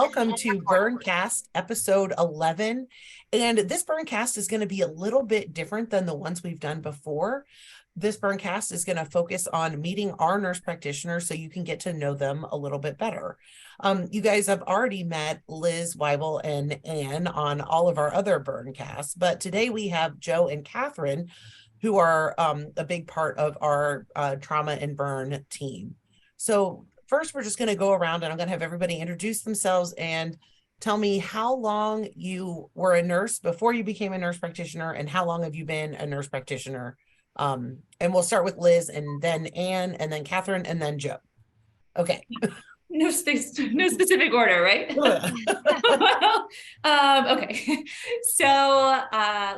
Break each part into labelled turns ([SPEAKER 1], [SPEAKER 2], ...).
[SPEAKER 1] welcome to BurnCast episode 11. And this BurnCast is going to be a little bit different than the ones we've done before. This BurnCast is going to focus on meeting our nurse practitioners so you can get to know them a little bit better. You guys have already met Liz, Weibel, and Ann on all of our other BurnCasts, but today we have Joe and Catherine, who are a big part of our trauma and burn team. So first, we're just going to go around and I'm going to have everybody introduce themselves and tell me how long you were a nurse before you became a nurse practitioner and how long have you been a nurse practitioner. And we'll start with Liz and then Ann and then Catherine and then Joe. Okay.
[SPEAKER 2] No specific order, right? Okay. So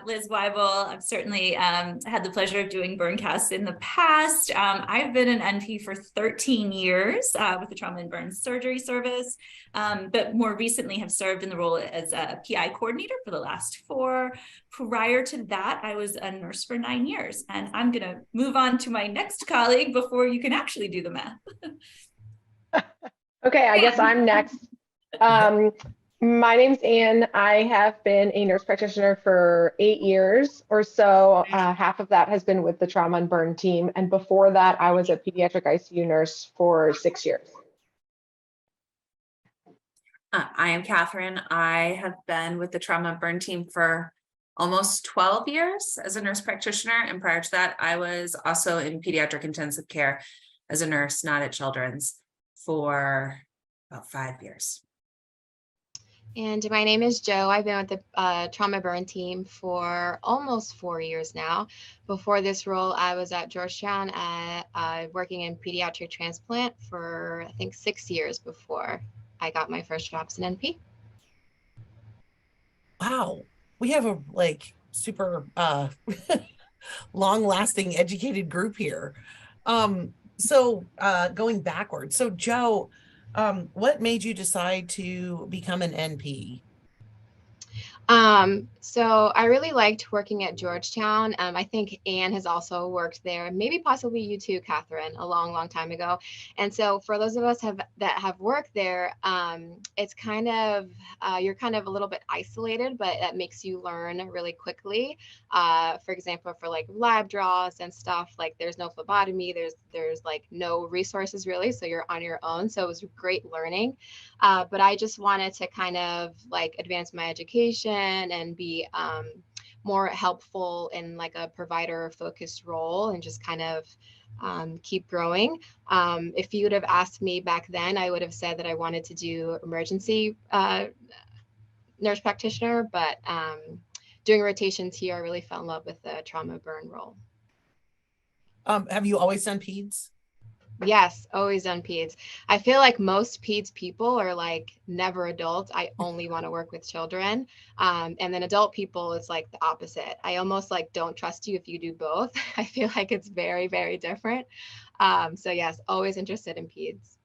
[SPEAKER 2] Liz Weibel, I've certainly had the pleasure of doing BurnCast in the past. I've been an NP for 13 years with the Trauma and Burn Surgery Service, but more recently have served in the role as a PI coordinator for the last 4. Prior to that, I was a nurse for 9 years, and I'm going to move on to my next colleague before you can actually do the math.
[SPEAKER 3] Okay, I guess I'm next. My name's Ann. I have been a nurse practitioner for 8 years or so. Half of that has been with the trauma and burn team. And before that, I was a pediatric ICU nurse for 6 years.
[SPEAKER 4] I am Catherine. I have been with the trauma and burn team for almost 12 years as a nurse practitioner. And prior to that, I was also in pediatric intensive care as a nurse, not at Children's, for about 5 years.
[SPEAKER 5] And my name is Joe. I've been with the trauma burn team for almost 4 years now. Before this role, I was at Georgetown working in pediatric transplant for, I think, 6 years before I got my first job as an NP.
[SPEAKER 1] Wow. We have a super long-lasting educated group here. So going backwards, so Joe, what made you decide to become an NP?
[SPEAKER 5] So I really liked working at Georgetown. I think Anne has also worked there, maybe possibly you too, Catherine, a long time ago. And so for those of us that have worked there, it's kind of, you're kind of a little bit isolated, but that makes you learn really quickly. For example, for like lab draws and stuff, like there's no phlebotomy, there's like no resources really. So you're on your own. So it was great learning. But I just wanted to kind of like advance my education and be more helpful in like a provider focused role and just kind of keep growing. If you would have asked me back then, I would have said that I wanted to do emergency nurse practitioner, but doing rotations here, I really fell in love with the trauma burn role.
[SPEAKER 1] Have you always done peds?
[SPEAKER 5] Yes, always done peds. I feel like most peds people are like never adults. I only want to work with children. And then adult people is like the opposite. I almost like don't trust you if you do both. I feel like it's very, very different. So yes, always interested in peds.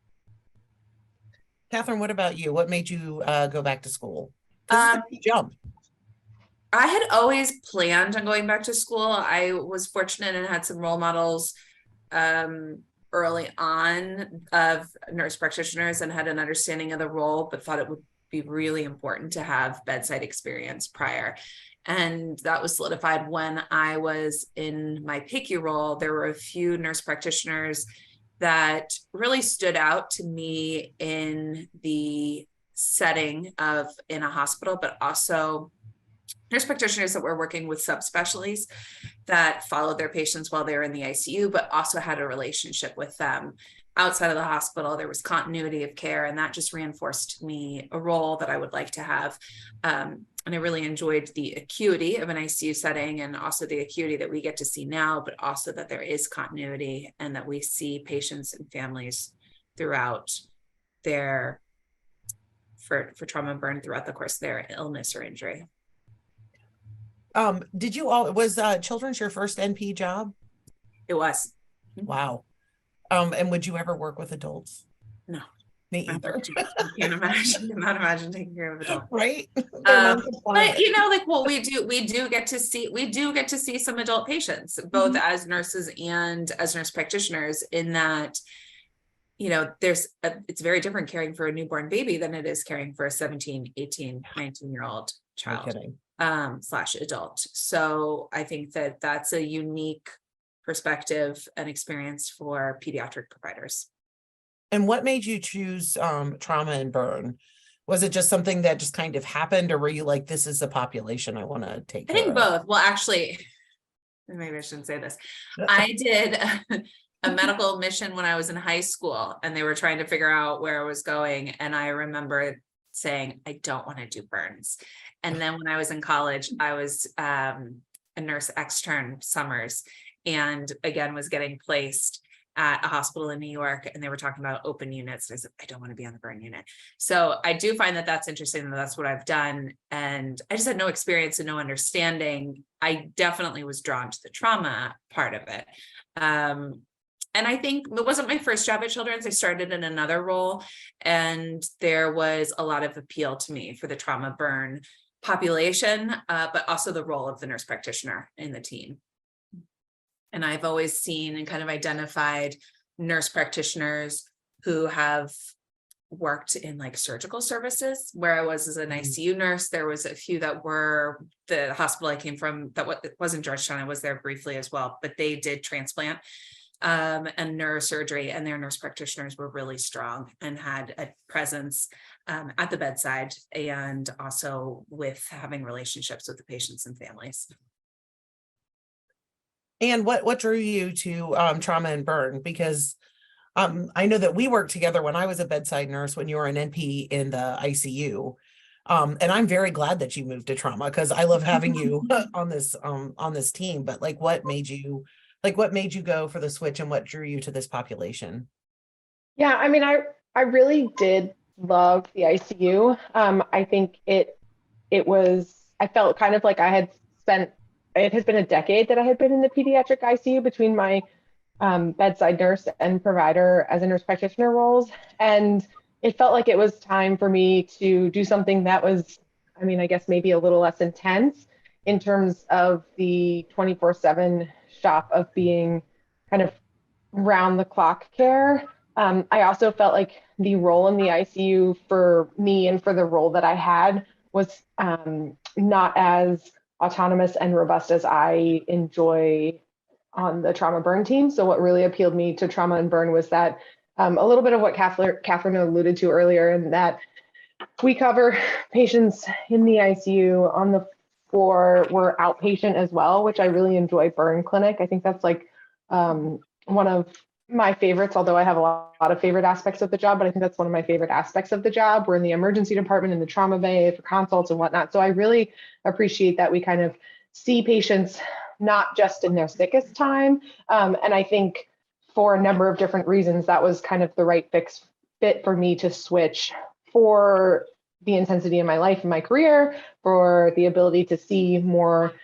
[SPEAKER 1] Catherine, what about you? What made you go back to school? It's a big jump.
[SPEAKER 4] I had always planned on going back to school. I was fortunate and had some role models early on of nurse practitioners and had an understanding of the role, but thought it would be really important to have bedside experience prior. And that was solidified when I was in my PICU role. There were a few nurse practitioners that really stood out to me in the setting of in a hospital, but also nurse practitioners that were working with subspecialties that followed their patients while they were in the ICU, but also had a relationship with them outside of the hospital. There was continuity of care, and that just reinforced to me a role that I would like to have. And I really enjoyed the acuity of an ICU setting and also the acuity that we get to see now, but also that there is continuity and that we see patients and families throughout their, for trauma and burn throughout the course of their illness or injury.
[SPEAKER 1] Was Children's your first NP job?
[SPEAKER 4] It was.
[SPEAKER 1] Wow. And would you ever work with adults?
[SPEAKER 4] No.
[SPEAKER 1] Me either.
[SPEAKER 4] I cannot imagine taking care of adults.
[SPEAKER 1] Right.
[SPEAKER 4] But you know, like what we do get to see some adult patients, both as nurses and as nurse practitioners, in that it's very different caring for a newborn baby than it is caring for a 17, 18, 19-year-old
[SPEAKER 1] No
[SPEAKER 4] child
[SPEAKER 1] kidding.
[SPEAKER 4] / adult. So I think that that's a unique perspective and experience for pediatric providers.
[SPEAKER 1] And what made you choose trauma and burn? Was it just something that just kind of happened, or were you like, this is the population I want to take
[SPEAKER 4] I
[SPEAKER 1] care
[SPEAKER 4] think
[SPEAKER 1] of?
[SPEAKER 4] both. Well, actually, maybe I shouldn't say this. I did a medical mission when I was in high school, and they were trying to figure out where I was going. And I remember saying, I don't want to do burns. And then when I was in college, I was a nurse extern summers, and again was getting placed at a hospital in New York, and they were talking about open units. And I said, I don't want to be on the burn unit. So I do find that that's interesting, and that's what I've done. And I just had no experience and no understanding. I definitely was drawn to the trauma part of it. And I think it wasn't my first job at Children's. I started in another role, and there was a lot of appeal to me for the trauma burn population, but also the role of the nurse practitioner in the team. And I've always seen and kind of identified nurse practitioners who have worked in like surgical services. Where I was as an ICU nurse, there was a few that were the hospital I came from, that wasn't Georgetown. I was there briefly as well, but they did transplant and neurosurgery, and their nurse practitioners were really strong and had a presence at the bedside, and also with having relationships with the patients and families.
[SPEAKER 1] And what drew you to trauma and burn? Because I know that we worked together when I was a bedside nurse, when you were an NP in the ICU. And I'm very glad that you moved to trauma, because I love having you on this team. But like, what made you go for the switch, and what drew you to this population?
[SPEAKER 3] Yeah, I mean, I really did love the ICU. I think I felt kind of like it has been a decade that I had been in the pediatric ICU between my bedside nurse and provider as a nurse practitioner roles. And it felt like it was time for me to do something that was, I mean, I guess maybe a little less intense in terms of the 24/7 shop of being kind of round the clock care. I also felt like the role in the ICU for me and for the role that I had was not as autonomous and robust as I enjoy on the trauma burn team. So what really appealed me to trauma and burn was that a little bit of what Catherine alluded to earlier, and that we cover patients in the ICU on the floor. We're outpatient as well, which I really enjoy burn clinic. I think that's like one of my favorites, although I have a lot of favorite aspects of the job, but I think that's one of my favorite aspects of the job. We're in the emergency department, in the trauma bay for consults and whatnot. So I really appreciate that we kind of see patients not just in their sickest time. And I think for a number of different reasons, that was kind of the right fit for me to switch for the intensity in my life and my career, for the ability to see more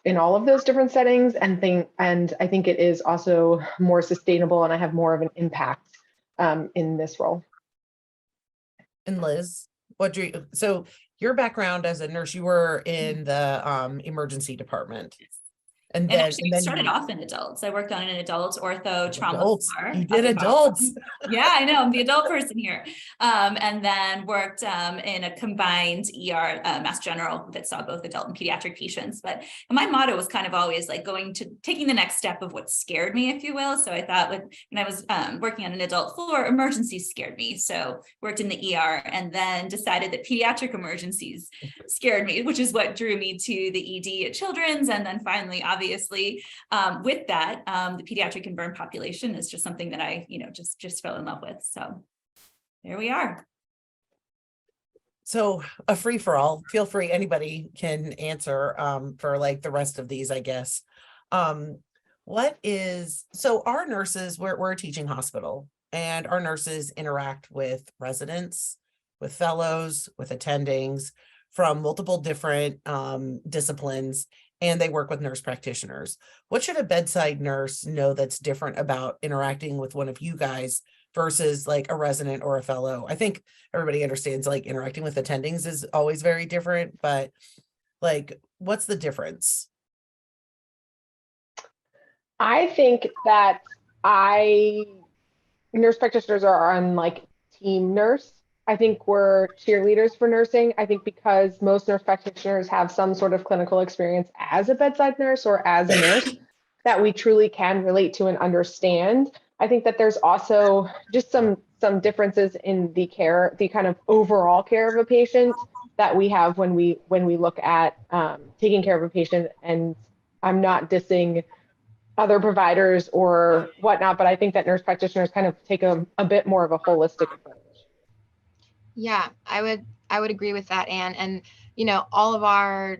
[SPEAKER 3] in all of those different settings, and I think it is also more sustainable, and I have more of an impact in this role.
[SPEAKER 1] And Liz, so your background as a nurse, you were in the emergency department. And then,
[SPEAKER 2] actually started off in adults. I worked on an adult ortho trauma floor.
[SPEAKER 1] You did adults.
[SPEAKER 2] Yeah, I know. I'm the adult person here. And then worked in a combined ER, Mass General, that saw both adult and pediatric patients. But my motto was kind of always like taking the next step of what scared me, if you will. So I thought when I was working on an adult floor, emergencies scared me. So worked in the ER, and then decided that pediatric emergencies scared me, which is what drew me to the ED at Children's. And then finally, obviously, with that, the pediatric and burn population is just something that I, just fell in love with. So there we are.
[SPEAKER 1] So a free for all. Feel free, anybody can answer for like the rest of these, I guess. So our nurses, we're a teaching hospital, and our nurses interact with residents, with fellows, with attendings from multiple different disciplines, and they work with nurse practitioners. What should a bedside nurse know that's different about interacting with one of you guys versus like a resident or a fellow? I think everybody understands like interacting with attendings is always very different, but like, what's the difference?
[SPEAKER 3] I think that I nurse practitioners are on like team nurse. I think we're cheerleaders for nursing. I think because most nurse practitioners have some sort of clinical experience as a bedside nurse or as a nurse that we truly can relate to and understand. I think that there's also just some differences in the care, the kind of overall care of a patient that we have when we look at taking care of a patient. And I'm not dissing other providers or whatnot, but I think that nurse practitioners kind of take a bit more of a holistic approach.
[SPEAKER 5] Yeah, I would agree with that, Anne. And you know, all of our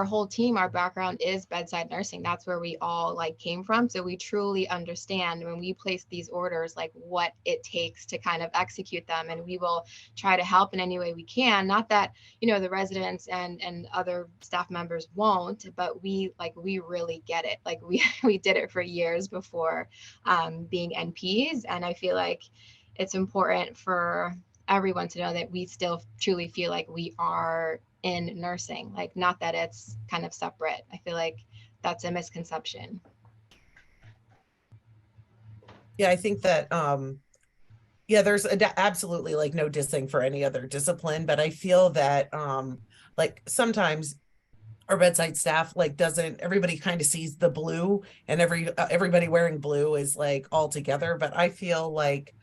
[SPEAKER 5] whole team, our background is bedside nursing. That's where we all like came from. So we truly understand when we place these orders, like what it takes to kind of execute them. And we will try to help in any way we can. Not that, you know, the residents and other staff members won't, but we really get it. Like we did it for years before being NPs. And I feel like it's important for everyone to know that we still truly feel like we are in nursing, like not that it's kind of separate. I feel like that's a misconception.
[SPEAKER 1] Yeah, I think that yeah, there's absolutely like no dissing for any other discipline, but I feel that like sometimes our bedside staff like doesn't, everybody kind of sees the blue and everybody wearing blue is like all together, but I feel like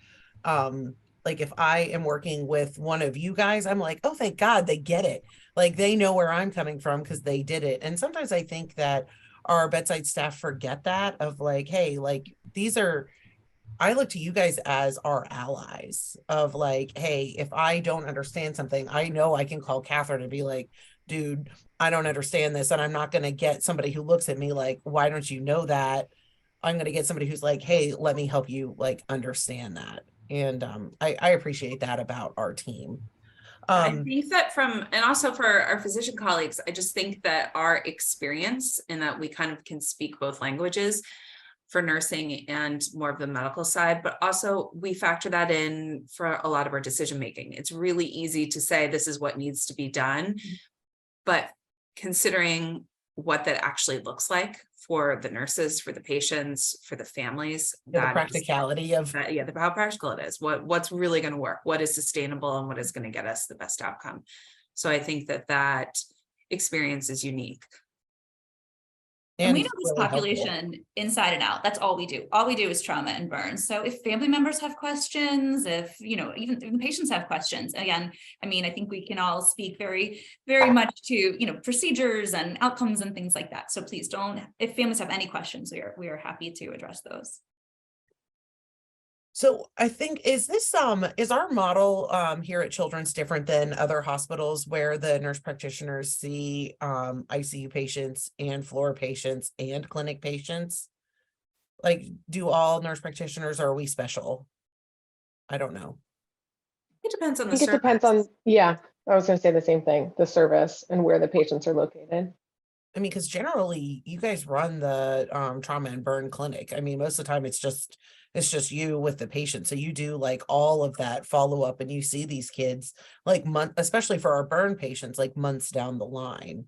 [SPEAKER 1] if I am working with one of you guys, I'm like, oh, thank God they get it. Like they know where I'm coming from because they did it. And sometimes I think that our bedside staff forget that of like, hey, like these are, I look to you guys as our allies of like, hey, if I don't understand something, I know I can call Catherine and be like, dude, I don't understand this. And I'm not going to get somebody who looks at me like, why don't you know that? I'm going to get somebody who's like, hey, let me help you like understand that. And I appreciate that about our team.
[SPEAKER 4] I think that and also for our physician colleagues, I just think that our experience in that we kind of can speak both languages for nursing and more of the medical side, but also we factor that in for a lot of our decision making. It's really easy to say this is what needs to be done, but considering what that actually looks like for the nurses, for the patients, for the families,
[SPEAKER 1] the practicality of
[SPEAKER 4] that, yeah, how practical it is, what's really going to work, what is sustainable, and what is going to get us the best outcome. So I think that experience is unique.
[SPEAKER 2] And we know this population inside and out. That's all we do. All we do is trauma and burn. So if family members have questions, if, you know, even patients have questions, again, I mean, I think we can all speak very, very much to, you know, procedures and outcomes and things like that. So please don't, if families have any questions, we are happy to address those.
[SPEAKER 1] So I think, is our model here at Children's different than other hospitals where the nurse practitioners see ICU patients and floor patients and clinic patients? Like, do all nurse practitioners, or are we special? I don't know.
[SPEAKER 4] It depends on the
[SPEAKER 3] I think
[SPEAKER 4] service.
[SPEAKER 3] it depends on, yeah, I was going to say the same thing, the service and where the patients are located.
[SPEAKER 1] I mean, because generally you guys run the trauma and burn clinic. I mean, most of the time it's just you with the patient. So you do like all of that follow up, and you see these kids like especially for our burn patients, like months down the line.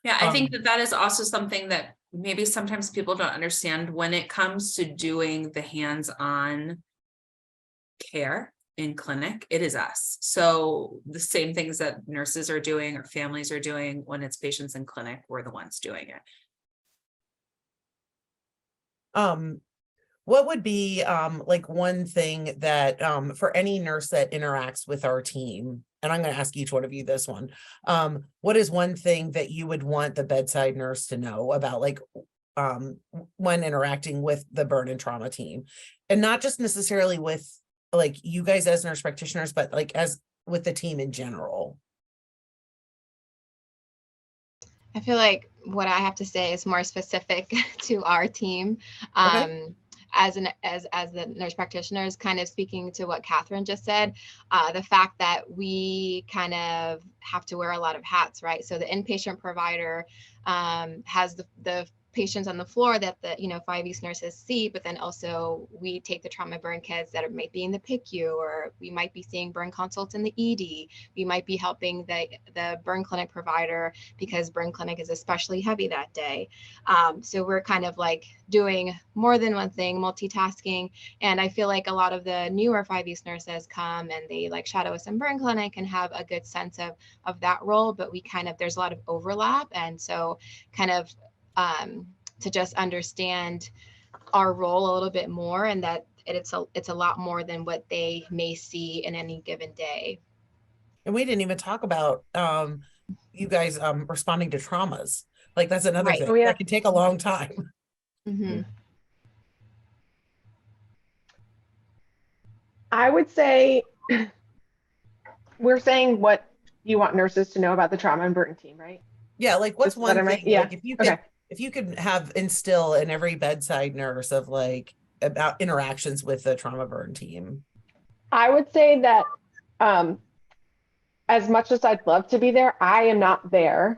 [SPEAKER 4] Yeah, I think that is also something that maybe sometimes people don't understand when it comes to doing the hands-on care in clinic. It is us. So the same things that nurses are doing or families are doing when it's patients in clinic, we're the ones doing it.
[SPEAKER 1] What would be like one thing that for any nurse that interacts with our team, and I'm going to ask each one of you this one, what is one thing that you would want the bedside nurse to know about, like when interacting with the burn and trauma team, and not just necessarily with like you guys as nurse practitioners, but like as with the team in general?
[SPEAKER 5] I feel like what I have to say is more specific to our team.
[SPEAKER 1] Okay.
[SPEAKER 5] As the nurse practitioners, kind of speaking to what Catherine just said, the fact that we kind of have to wear a lot of hats, right? So the inpatient provider has the patients on the floor that the 5 East nurses see, but then also we take the trauma burn kids that might be in the PICU, or we might be seeing burn consults in the ED. We might be helping the burn clinic provider because burn clinic is especially heavy that day. So we're kind of like doing more than one thing, multitasking. And I feel like a lot of the newer 5 East nurses come and they like shadow us in burn clinic and have a good sense of that role, but there's a lot of overlap. And so kind of to just understand our role a little bit more, and that it's a lot more than what they may see in any given day.
[SPEAKER 1] And we didn't even talk about you guys responding to traumas. Like that's another
[SPEAKER 5] Right.
[SPEAKER 1] thing.
[SPEAKER 3] Oh, yeah.
[SPEAKER 1] That can take a long time.
[SPEAKER 5] Mm-hmm.
[SPEAKER 3] I would say we're saying what you want nurses to know about the trauma and burn team, right?
[SPEAKER 1] Yeah, like what's one thing,
[SPEAKER 3] Yeah.
[SPEAKER 1] like if you could have instill in every bedside nurse of like about interactions with the trauma burn team.
[SPEAKER 3] I would say that as much as I'd love to be there, I am not there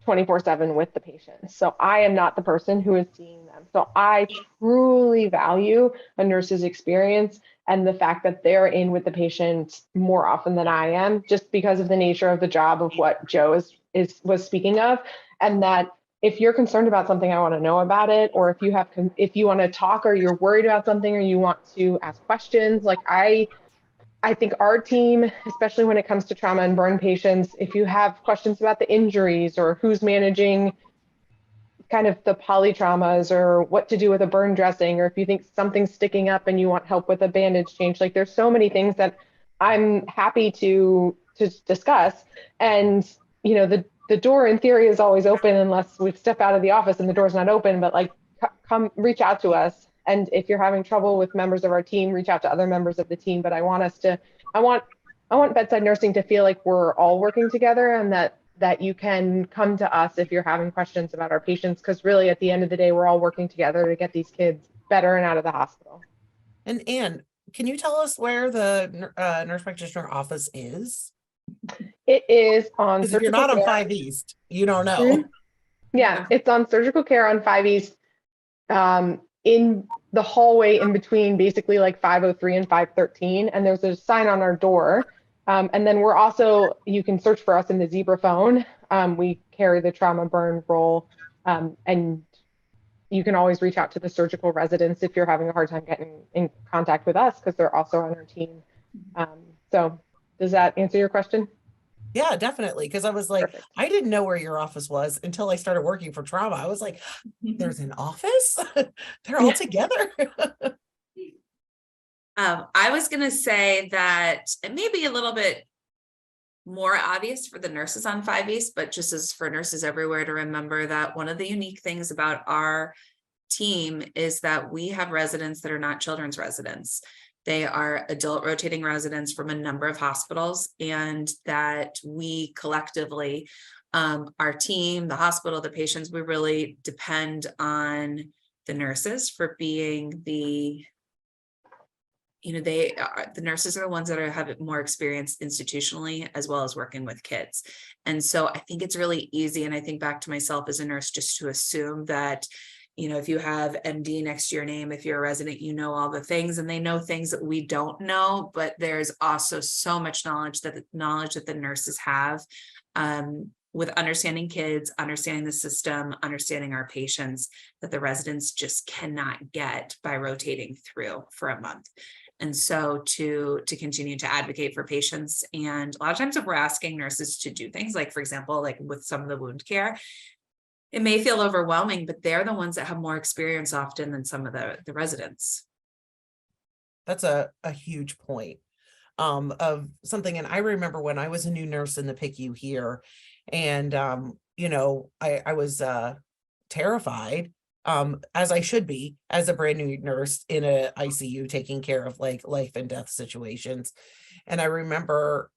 [SPEAKER 3] 24/7 with the patients. So I am not the person who is seeing them. So I truly value a nurse's experience and the fact that they're in with the patient more often than I am, just because of the nature of the job of what Joe was speaking of. And that if you're concerned about something, I want to know about it. Or if you want to talk, or you're worried about something, or you want to ask questions, like I think our team, especially when it comes to trauma and burn patients, if you have questions about the injuries or who's managing kind of the polytraumas or what to do with a burn dressing, or if you think something's sticking up and you want help with a bandage change, like there's so many things that I'm happy to discuss. And, the door in theory is always open unless we step out of the office and the door's not open, but like come reach out to us. And if you're having trouble with members of our team, reach out to other members of the team. But I want bedside nursing to feel like we're all working together, and that you can come to us if you're having questions about our patients, because really at the end of the day, we're all working together to get these kids better and out of the hospital.
[SPEAKER 1] And Anne, can you tell us where the nurse practitioner office is?
[SPEAKER 3] It is on
[SPEAKER 1] Because if you're not on 5 East, you don't know.
[SPEAKER 3] Mm-hmm. Yeah, it's on surgical care on 5 East, in the hallway in between basically like 503 and 513. And there's a sign on our door. And then you can search for us in the Zebra phone. We carry the trauma burn role, and you can always reach out to the surgical residents if you're having a hard time getting in contact with us, because they're also on our team. So does that answer your question?
[SPEAKER 1] Yeah, definitely. Because I was like,
[SPEAKER 3] Perfect.
[SPEAKER 1] I didn't know where your office was until I started working for trauma. I was like, there's an office? They're all together.
[SPEAKER 4] I was going to say that it may be a little bit more obvious for the nurses on 5 East, but just as for nurses everywhere to remember that one of the unique things about our team is that we have residents that are not children's residents. They are adult rotating residents from a number of hospitals, and that we collectively, our team, the hospital, the patients, we really depend on the nurses for being the nurses are the ones that have more experience institutionally as well as working with kids. And so I think it's really easy. And I think back to myself as a nurse, just to assume that, if you have MD next to your name, if you're a resident, you know all the things, and they know things that we don't know, but there's also so much knowledge that the nurses have, with understanding kids, understanding the system, understanding our patients, that the residents just cannot get by rotating through for a month. And so to continue to advocate for patients, and a lot of times if we're asking nurses to do things like, for example, like with some of the wound care, it may feel overwhelming, but they're the ones that have more experience often than some of the residents.
[SPEAKER 1] That's a huge point of something. And I remember when I was a new nurse in the PICU here, and I was terrified, as I should be, as a brand new nurse in a ICU taking care of like life and death situations. And I remember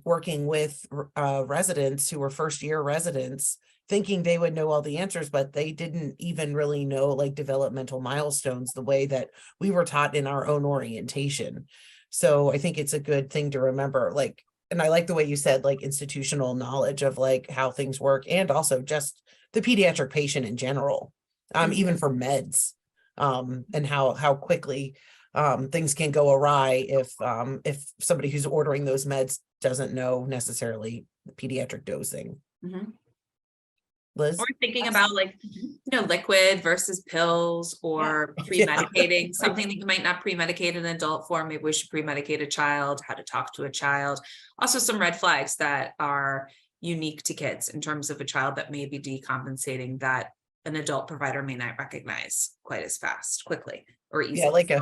[SPEAKER 1] working with residents who were first year residents, thinking they would know all the answers, but they didn't even really know like developmental milestones the way that we were taught in our own orientation. So I think it's a good thing to remember, like, and I like the way you said, like, institutional knowledge of like how things work, and also just the pediatric patient in general. even for meds, and how quickly things can go awry if somebody who's ordering those meds doesn't know necessarily the pediatric dosing.
[SPEAKER 4] Mhm.
[SPEAKER 1] Liz?
[SPEAKER 4] Or thinking about like, liquid versus pills, or pre-medicating something that you might not pre-medicate an adult for. Maybe we should pre-medicate a child, how to talk to a child. Also some red flags that are unique to kids in terms of a child that may be decompensating that an adult provider may not recognize quite as quickly, or easily.
[SPEAKER 1] Yeah,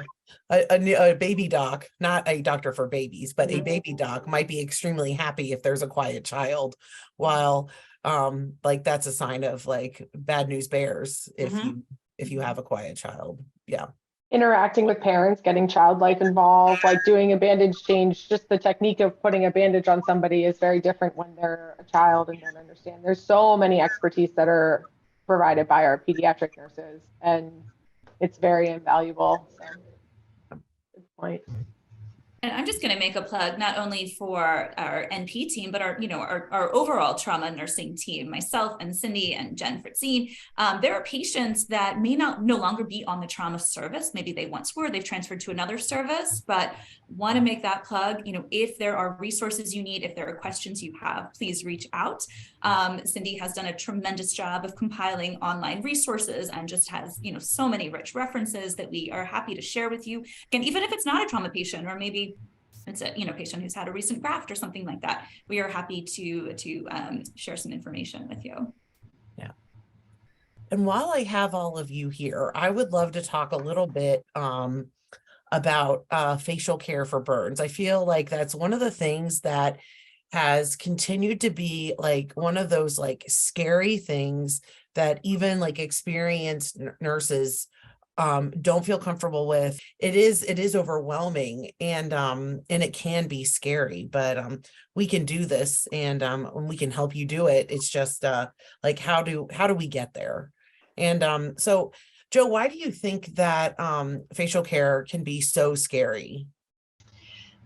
[SPEAKER 1] like a baby doc, not a doctor for babies, but a
[SPEAKER 4] Mhm.
[SPEAKER 1] baby doc might be extremely happy if there's a quiet child, while like that's a sign of like bad news bears if you have a quiet child. Yeah.
[SPEAKER 3] Interacting with parents, getting child life involved, like doing a bandage change, just the technique of putting a bandage on somebody is very different when they're a child and don't understand. There's so many expertise that are provided by our pediatric nurses, and it's very invaluable. So, good point.
[SPEAKER 2] And I'm just going to make a plug not only for our NP team, but our overall trauma nursing team, myself and Cindy and Jen Fritzine. There are patients that may no longer be on the trauma service. Maybe they once were, they've transferred to another service, but want to make that plug. If there are resources you need, if there are questions you have, please reach out. Cindy has done a tremendous job of compiling online resources and just has, so many rich references that we are happy to share with you. Again, even if it's not a trauma patient, or maybe it's a patient who's had a recent graft or something like that, we are happy to share some information with you.
[SPEAKER 1] Yeah. And while I have all of you here, I would love to talk a little bit about facial care for burns. I feel like that's one of the things that has continued to be like one of those like scary things that even like experienced nurses don't feel comfortable with. It is overwhelming, and it can be scary, but we can do this, and we can help you do it. It's just like how do we get there? And so Joe, why do you think that facial care can be so scary?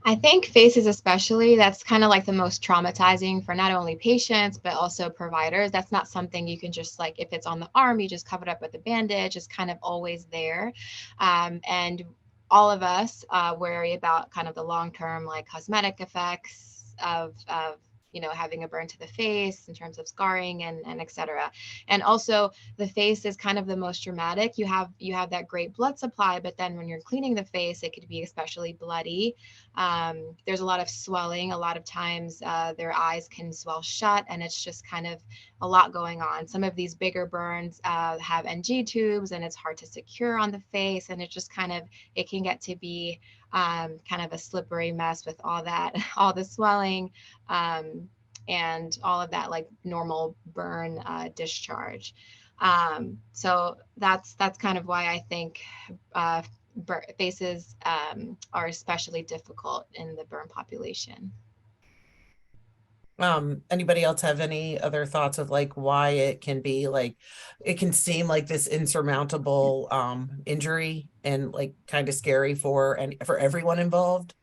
[SPEAKER 5] I think faces especially, that's kind of like the most traumatizing for not only patients, but also providers. That's not something you can just like, if it's on the arm, you just cover it up with a bandage. It's kind of always there. And all of us worry about kind of the long-term like cosmetic effects of having a burn to the face in terms of scarring and et cetera. And also the face is kind of the most dramatic. You have that great blood supply, but then when you're cleaning the face, it could be especially bloody. There's a lot of swelling. A lot of times their eyes can swell shut, and it's just kind of a lot going on. Some of these bigger burns have NG tubes, and it's hard to secure on the face, and it just it can get to be kind of a slippery mess with all the swelling and all of that like normal burn discharge. So that's kind of why I think faces are especially difficult in the burn population.
[SPEAKER 1] Anybody else have any other thoughts of like why it can be like it can seem like this insurmountable injury and like kind of scary for everyone involved?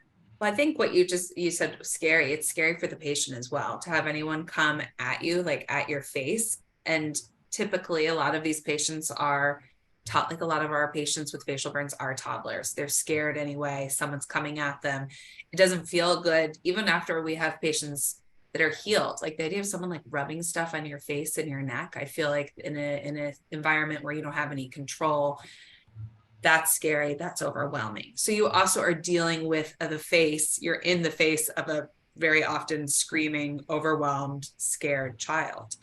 [SPEAKER 4] Well, I think what you said was scary. It's scary for the patient as well to have anyone come at you, like at your face. And typically a lot of these patients are taught, like a lot of our patients with facial burns are toddlers. They're scared anyway. Someone's coming at them. It doesn't feel good. Even after we have patients that are healed, like the idea of someone like rubbing stuff on your face and your neck, I feel like in a environment where you don't have any control, that's scary, that's overwhelming. So you also are dealing with the face, you're in the face of a very often screaming, overwhelmed, scared child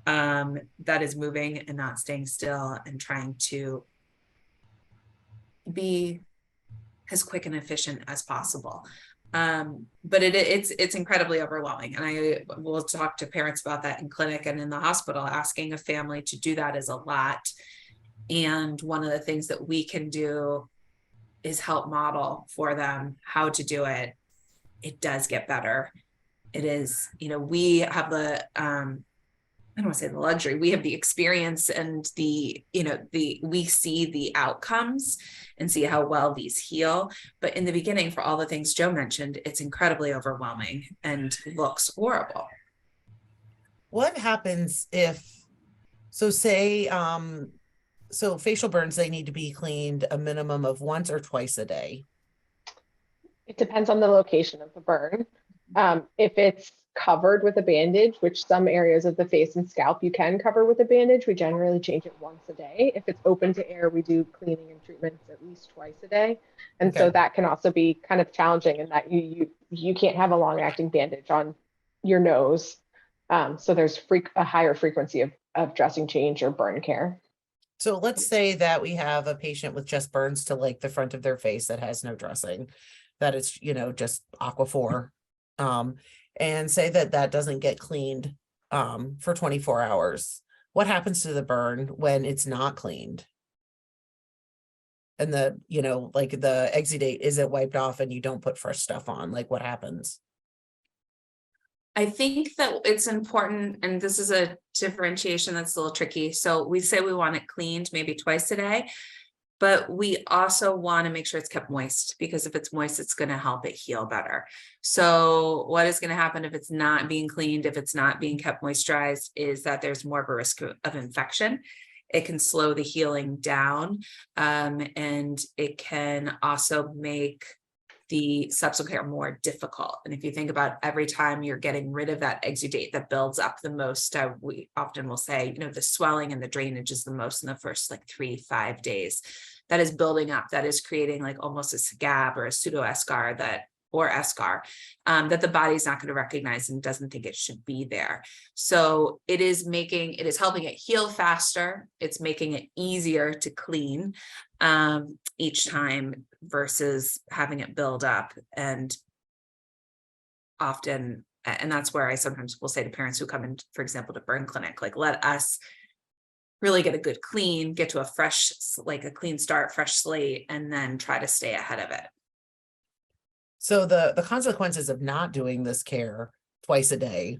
[SPEAKER 4] that is moving and not staying still and trying to be as quick and efficient as possible. But it's incredibly overwhelming. And I will talk to parents about that in clinic and in the hospital. Asking a family to do that is a lot. And one of the things that we can do is help model for them how to do it. It does get better. It is, we have the, I don't want to say the luxury, we have the experience and we see the outcomes and see how well these heal. But in the beginning, for all the things Joe mentioned, it's incredibly overwhelming and looks horrible.
[SPEAKER 1] What happens if, so say, So facial burns, they need to be cleaned a minimum of once or twice a day.
[SPEAKER 3] It depends on the location of the burn. If it's covered with a bandage, which some areas of the face and scalp you can cover with a bandage, we generally change it once a day. If it's open to air, we do cleaning and treatments at least twice a day. And so
[SPEAKER 1] Okay.
[SPEAKER 3] that can also be kind of challenging in that you can't have a long acting bandage on your nose. So there's a higher frequency of dressing change or burn care.
[SPEAKER 1] So let's say that we have a patient with just burns to like the front of their face that has no dressing, that it's, just Aquaphor, and say that that doesn't get cleaned for 24 hours. What happens to the burn when it's not cleaned? And like the exudate isn't wiped off and you don't put fresh stuff on, like what happens?
[SPEAKER 4] I think that it's important, and this is a differentiation that's a little tricky. So we say we want it cleaned maybe twice a day, but we also want to make sure it's kept moist, because if it's moist, it's going to help it heal better. So what is going to happen if it's not being cleaned, if it's not being kept moisturized, is that there's more of a risk of infection. It can slow the healing down, and it can also make the subsequent care more difficult. And if you think about every time you're getting rid of that exudate that builds up the most, we often will say, the swelling and the drainage is the most in the first like 3-5 days. That is building up, that is creating like almost a scab or a pseudo eschar that the body's not going to recognize and doesn't think it should be there. So it is helping it heal faster. It's making it easier to clean each time versus having it build up. And often, and that's where I sometimes will say to parents who come in, for example, to burn clinic, like, let us really get a good clean, get to a fresh, like a clean start, fresh slate, and then try to stay ahead of it.
[SPEAKER 1] So the consequences of not doing this care twice a day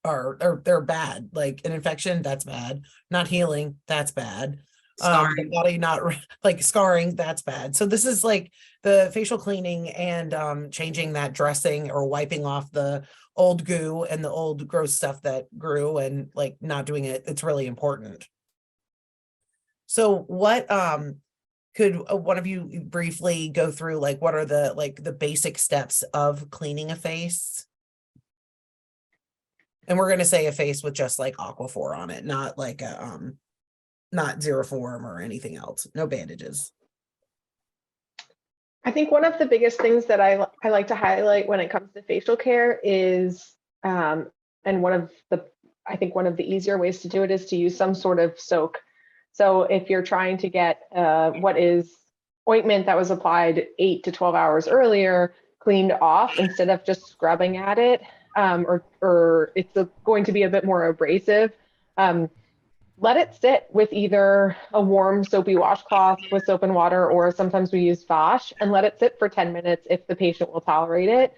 [SPEAKER 1] they're bad. Like an infection, that's bad. Not healing, that's bad. The body not like scarring, that's bad. So this is like the facial cleaning and changing that dressing or wiping off the old goo and the old gross stuff that grew, and like not doing it. It's really important. So what could one of you briefly go through, like, what are the basic steps of cleaning a face? And we're going to say a face with just like Aquaphor on it, not like a not Xeroform or anything else, no bandages.
[SPEAKER 3] I think one of the biggest things that I like to highlight when it comes to facial care is, and one of the easier ways to do it is to use some sort of soak. So if you're trying to get what is ointment that was applied 8 to 12 hours earlier cleaned off instead of just scrubbing at it, or it's going to be a bit more abrasive, let it sit with either a warm soapy washcloth with soap and water, or sometimes we use Vash, and let it sit for 10 minutes if the patient will tolerate it.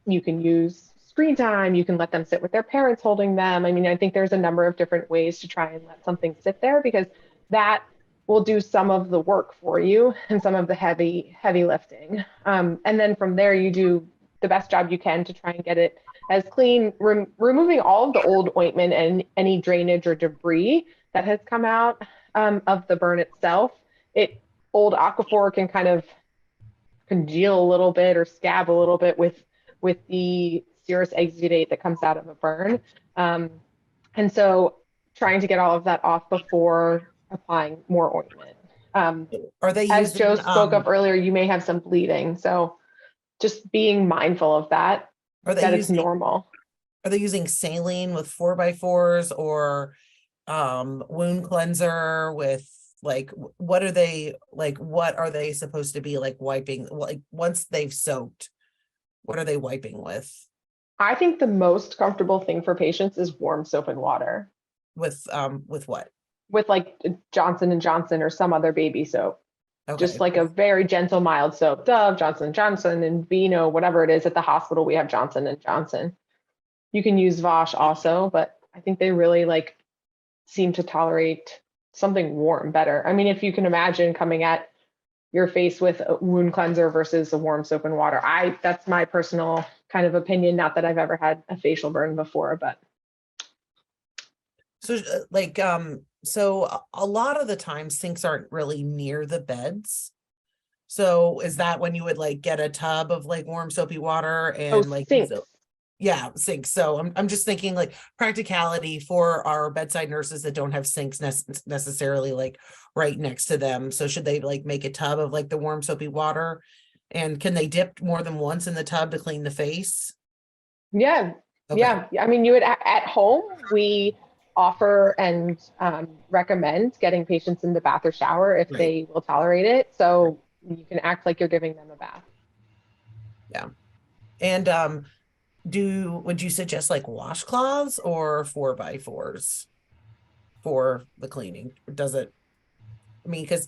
[SPEAKER 3] You can use screen time, you can let them sit with their parents holding them. I mean, I think there's a number of different ways to try and let something sit there, because that will do some of the work for you and some of the heavy lifting. And then from there, you do the best job you can to try and get it as clean, removing all of the old ointment and any drainage or debris that has come out of the burn itself. Old Aquaphor can kind of congeal a little bit or scab a little bit with the serous exudate that comes out of a burn. And so trying to get all of that off before applying more ointment.
[SPEAKER 1] Are they
[SPEAKER 3] as
[SPEAKER 1] using,
[SPEAKER 3] Joe spoke of earlier, you may have some bleeding. So just being mindful of that. It's normal.
[SPEAKER 1] Are they using saline with 4x4s or wound cleanser with, like, what are they supposed to be like wiping, like once they've soaked, what are they wiping with?
[SPEAKER 3] I think the most comfortable thing for patients is warm soap and water.
[SPEAKER 1] With what?
[SPEAKER 3] With like Johnson & Johnson or some other baby soap.
[SPEAKER 1] Okay.
[SPEAKER 3] Just like a very gentle, mild soap. Dove, Johnson & Johnson, and Vino, whatever it is. At the hospital, we have Johnson & Johnson. You can use Vash also, but I think they really seem to tolerate something warm better. I mean, if you can imagine coming at your face with a wound cleanser versus a warm soap and water. That's my personal kind of opinion. Not that I've ever had a facial burn before, but.
[SPEAKER 1] So a lot of the time sinks aren't really near the beds. So is that when you would like get a tub of like warm soapy water
[SPEAKER 3] Oh,
[SPEAKER 1] and like use
[SPEAKER 3] sinks.
[SPEAKER 1] it? Yeah, sinks. So I'm just thinking like practicality for our bedside nurses that don't have sinks necessarily like right next to them. So should they like make a tub of like the warm soapy water? And can they dip more than once in the tub to clean the face?
[SPEAKER 3] Yeah.
[SPEAKER 1] Okay.
[SPEAKER 3] Yeah. I mean, you would at home, we offer and recommend getting patients in the bath or shower if
[SPEAKER 1] Right.
[SPEAKER 3] they will tolerate it. So you can act like you're giving them a bath.
[SPEAKER 1] Yeah. And would you suggest like washcloths or 4x4s for the cleaning? Or does it, I mean, because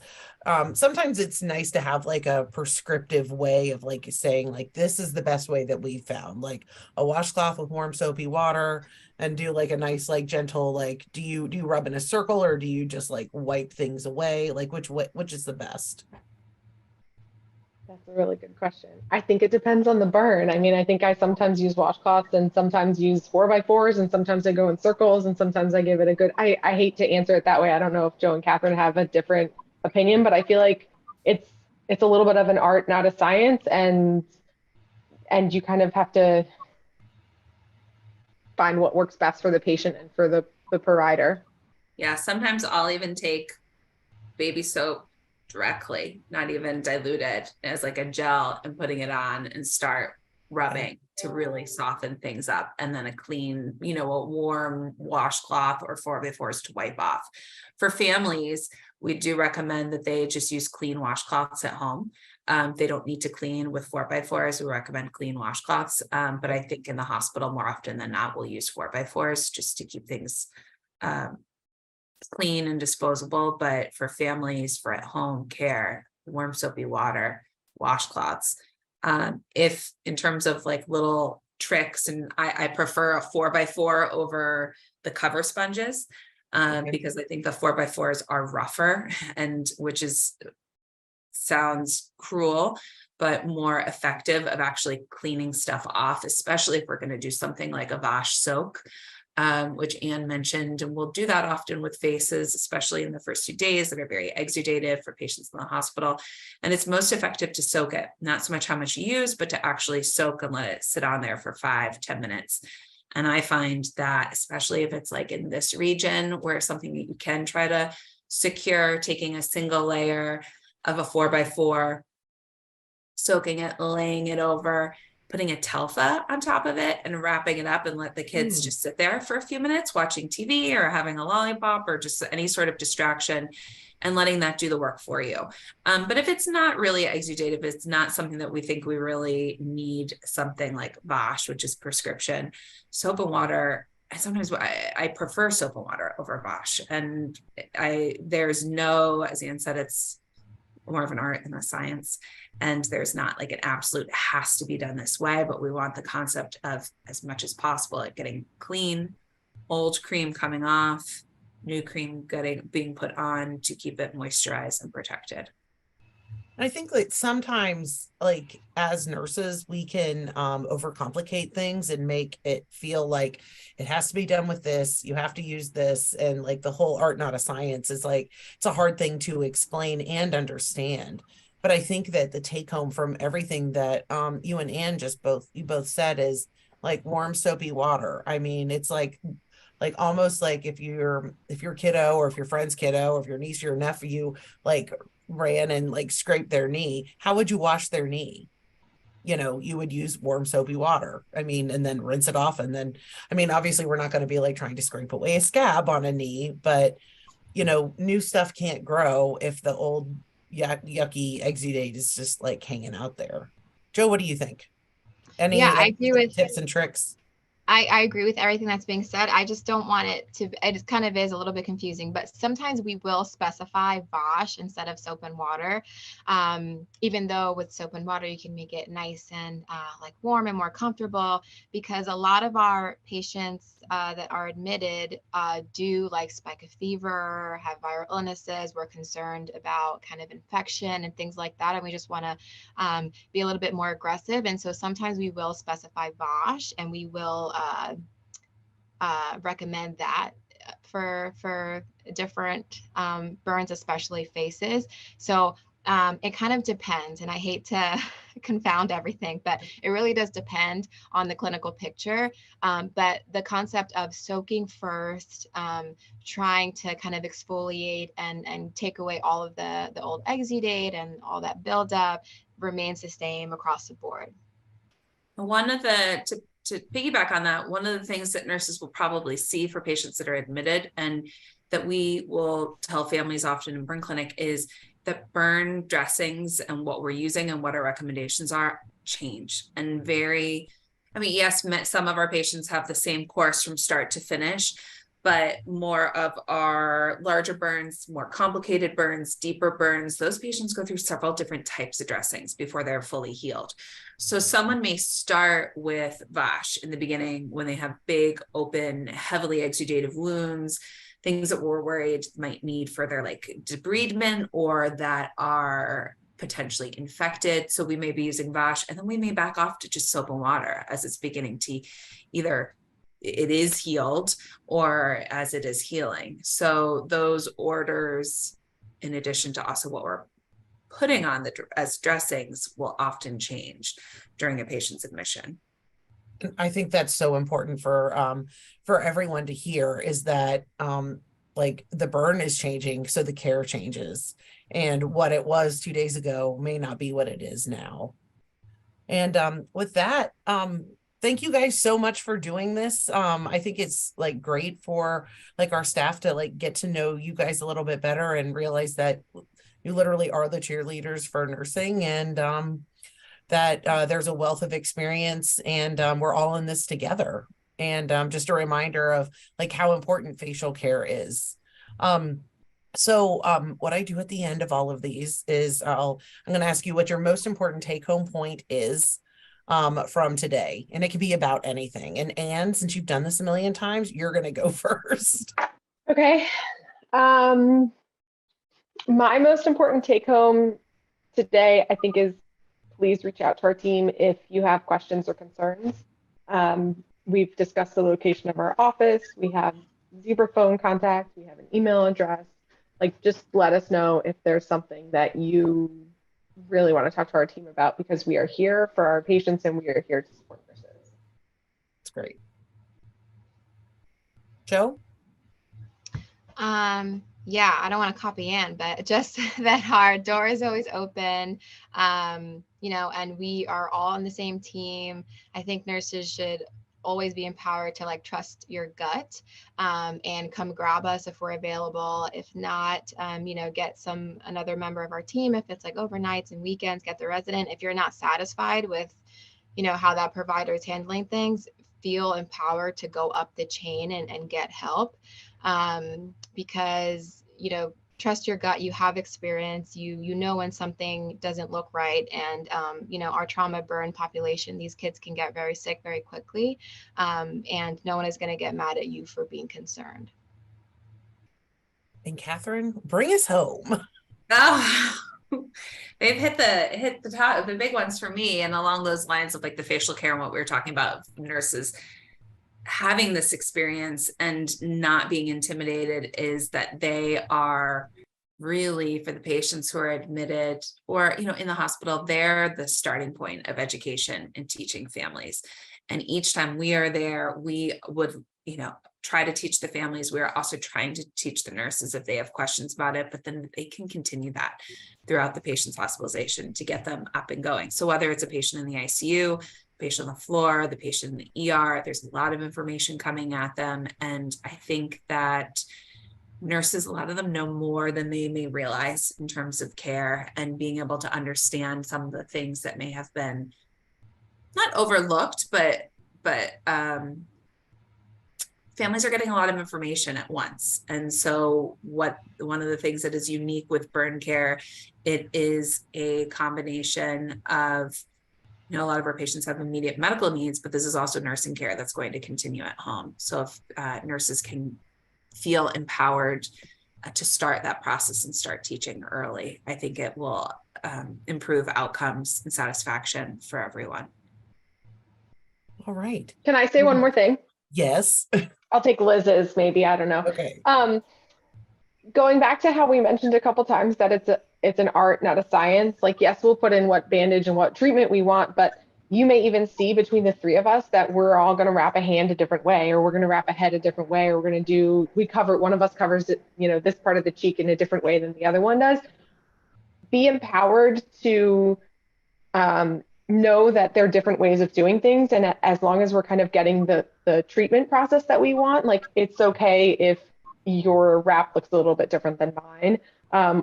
[SPEAKER 1] sometimes it's nice to have like a prescriptive way of like saying like this is the best way that we found, like a washcloth with warm soapy water, and do like a nice like gentle like do you rub in a circle or do you just like wipe things away? Like which is the best?
[SPEAKER 3] That's a really good question. I think it depends on the burn. I mean, I think I sometimes use washcloths and sometimes use 4x4s and sometimes I go in circles and sometimes I give it a good, I hate to answer it that way. I don't know if Joe and Catherine have a different opinion, but I feel like it's a little bit of an art, not a science. And you kind of have to find what works best for the patient and for the provider.
[SPEAKER 4] Yeah, sometimes I'll even take baby soap directly, not even diluted, as like a gel, and putting it on and start rubbing to really soften things up. And then a clean, a warm washcloth or 4x4s to wipe off. For families, we do recommend that they just use clean washcloths at home. They don't need to clean with 4x4s. We recommend clean washcloths. But I think in the hospital, more often than not, we'll use 4x4s just to keep things clean and disposable. But for families, for at home care, warm soapy water, washcloths. If in terms of like little tricks, and I prefer a 4x4 over the cover sponges, because I think the 4x4s are rougher, and which sounds cruel, but more effective of actually cleaning stuff off, especially if we're going to do something like a Vash soak, which Anne mentioned. And we'll do that often with faces, especially in the first 2 days that are very exudative for patients in the hospital. And it's most effective to soak it, not so much how much you use, but to actually soak and let it sit on there for 5-10 minutes. And I find that, especially if it's like in this region where something that you can try to secure, taking a single layer of a 4x4, soaking it, laying it over, putting a telfa on top of it and wrapping it up, and let the kids just sit there for a few minutes watching TV or having a lollipop or just any sort of distraction, and letting that do the work for you. But if it's not really exudative, it's not something that we think we really need something like Vash, which is prescription, soap and water. Sometimes I prefer soap and water over Vash. And there's no, as Anne said, it's more of an art than a science. And there's not like an absolute has to be done this way, but we want the concept of as much as possible at getting clean, old cream coming off, new cream being put on to keep it moisturized and protected.
[SPEAKER 1] I think like sometimes like as nurses, we can overcomplicate things and make it feel like it has to be done with this, you have to use this. And like the whole art, not a science is like, it's a hard thing to explain and understand. But I think that the take home from everything that you and Anne you both said is like warm soapy water. I mean, it's like almost like if your kiddo or if your friend's kiddo or if your niece or your nephew like ran and like scraped their knee, how would you wash their knee? You would use warm soapy water. I mean, and then rinse it off. And then, I mean, obviously we're not going to be like trying to scrape away a scab on a knee, but new stuff can't grow if the old yucky exudate is just like hanging out there. Joe, what do you think? Any
[SPEAKER 5] Yeah, I
[SPEAKER 1] like,
[SPEAKER 5] agree with
[SPEAKER 1] tips and tricks?
[SPEAKER 5] I agree with everything that's being said. I just don't want it kind of is a little bit confusing, but sometimes we will specify Vash instead of soap and water. Even though with soap and water, you can make it nice and like warm and more comfortable, because a lot of our patients that are admitted do like spike a fever, have viral illnesses. We're concerned about kind of infection and things like that. And we just want to be a little bit more aggressive. And so sometimes we will specify Vash, and we will recommend that for different burns, especially faces. So it kind of depends, and I hate to confound everything, but it really does depend on the clinical picture. But the concept of soaking first, trying to kind of exfoliate and take away all of the old exudate and all that buildup remains the same across the board.
[SPEAKER 4] One of the, to piggyback on that, one of the things that nurses will probably see for patients that are admitted, and that we will tell families often in burn clinic, is that burn dressings and what we're using and what our recommendations are change. And yes, some of our patients have the same course from start to finish, but more of our larger burns, more complicated burns, deeper burns, those patients go through several different types of dressings before they're fully healed. So someone may start with Vash in the beginning when they have big, open, heavily exudative wounds, things that we're worried might need further like debridement or that are potentially infected. So we may be using Vash, and then we may back off to just soap and water as it's beginning to either it is healed or as it is healing. So those orders, in addition to also what we're putting on as dressings, will often change during a patient's admission.
[SPEAKER 1] I think that's so important for everyone to hear, is that like the burn is changing, so the care changes, and what it was 2 days ago may not be what it is now. And with that, thank you guys so much for doing this. I think it's like great for like our staff to like get to know you guys a little bit better and realize that you literally are the cheerleaders for nursing, and that there's a wealth of experience, and we're all in this together. And just a reminder of like how important facial care is. So what I do at the end of all of these is I'm going to ask you what your most important take-home point is from today. And it can be about anything. And Anne, since you've done this a million times, you're going to go first.
[SPEAKER 3] Okay. My most important take-home today, I think, is please reach out to our team if you have questions or concerns. We've discussed the location of our office. We have Zebra phone contact. We have an email address. Like, just let us know if there's something that you really want to talk to our team about, because we are here for our patients and we are here to support nurses.
[SPEAKER 1] That's great. Joe?
[SPEAKER 5] Yeah, I don't want to copy Ann, but just that our door is always open, and we are all on the same team. I think nurses should always be empowered to like trust your gut, and come grab us if we're available. If not, get another member of our team. If it's like overnights and weekends, get the resident. If you're not satisfied with, how that provider is handling things, feel empowered to go up the chain and get help. Because, trust your gut. You have experience, you know when something doesn't look right. And, our trauma burn population, these kids can get very sick very quickly. And no one is going to get mad at you for being concerned.
[SPEAKER 1] And Catherine, bring us home.
[SPEAKER 4] Oh, they've hit the top, the big ones for me. And along those lines of like the facial care and what we were talking about, nurses having this experience and not being intimidated, is that they are really, for the patients who are admitted or, in the hospital, they're the starting point of education and teaching families. And each time we are there, we would, try to teach the families. We're also trying to teach the nurses if they have questions about it, but then they can continue that throughout the patient's hospitalization to get them up and going. So whether it's a patient in the ICU, patient on the floor, the patient in the ER, there's a lot of information coming at them. And I think that nurses, a lot of them know more than they may realize in terms of care, and being able to understand some of the things that may have been not overlooked, but families are getting a lot of information at once. And so one of the things that is unique with burn care, it is a combination of, a lot of our patients have immediate medical needs, but this is also nursing care that's going to continue at home. So if nurses can feel empowered to start that process and start teaching early, I think it will improve outcomes and satisfaction for everyone.
[SPEAKER 1] All right.
[SPEAKER 3] Can I say one more thing?
[SPEAKER 1] Yes.
[SPEAKER 3] I'll take Liz's maybe, I don't know.
[SPEAKER 1] Okay.
[SPEAKER 3] Going back to how we mentioned a couple times that it's an art, not a science. Like, yes, we'll put in what bandage and what treatment we want, but you may even see between the three of us that we're all going to wrap a hand a different way, or we're going to wrap a head a different way, or we're going to do, one of us covers it, this part of the cheek in a different way than the other one does. Be empowered to know that there are different ways of doing things. And as long as we're kind of getting the treatment process that we want, like, it's okay if your wrap looks a little bit different than mine.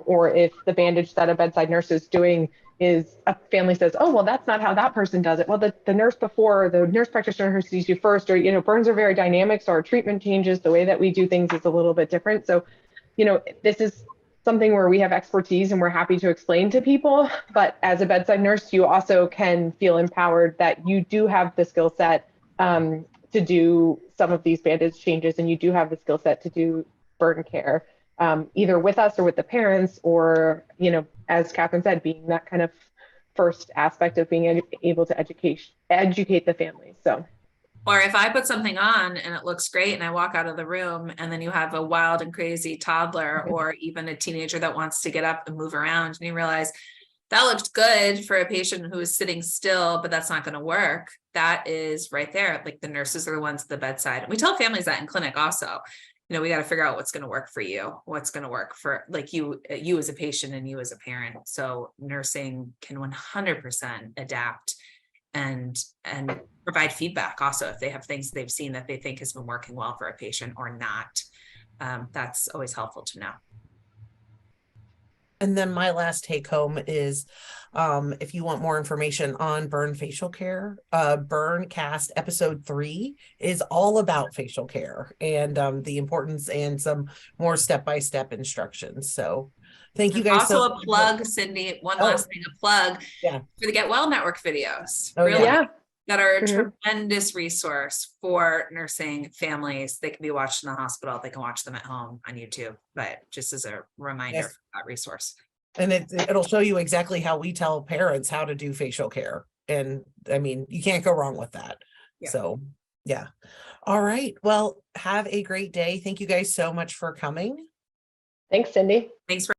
[SPEAKER 3] Or if the bandage that a bedside nurse is doing is a family says, oh, well, that's not how that person does it. Well, the nurse before, or the nurse practitioner who sees you first, or, burns are very dynamic. So our treatment changes. The way that we do things is a little bit different. So, this is something where we have expertise and we're happy to explain to people. But as a bedside nurse, you also can feel empowered that you do have the skill set to do some of these bandage changes, and you do have the skill set to do burn care, either with us or with the parents, or, as Catherine said, being that kind of first aspect of being able to educate the family. So.
[SPEAKER 4] Or if I put something on and it looks great and I walk out of the room, and then you have a wild and crazy toddler or even a teenager that wants to get up and move around, and you realize that looked good for a patient who is sitting still, but that's not going to work. That is right there. Like, the nurses are the ones at the bedside. And we tell families that in clinic also. We got to figure out what's going to work for you, what's going to work for, like, you as a patient and you as a parent. So nursing can 100% adapt and provide feedback also if they have things they've seen that they think has been working well for a patient or not. That's always helpful to know.
[SPEAKER 1] And then my last take home is, if you want more information on burn facial care, BurnCast episode 3 is all about facial care and the importance and some more step-by-step instructions. So thank you guys.
[SPEAKER 4] Also a plug, Cindy, last thing, a plug
[SPEAKER 1] for
[SPEAKER 4] the Get Well Network videos.
[SPEAKER 1] Oh,
[SPEAKER 4] really,
[SPEAKER 3] yeah.
[SPEAKER 4] That are a tremendous resource for nursing families. They can be watched in the hospital. They can watch them at home on YouTube, but just as a reminder for that resource.
[SPEAKER 1] And it'll show you exactly how we tell parents how to do facial care. And I mean, you can't go wrong with that. Yeah. So, yeah. All right. Well, have a great day. Thank you guys so much for coming.
[SPEAKER 3] Thanks, Cindy.
[SPEAKER 4] Thanks for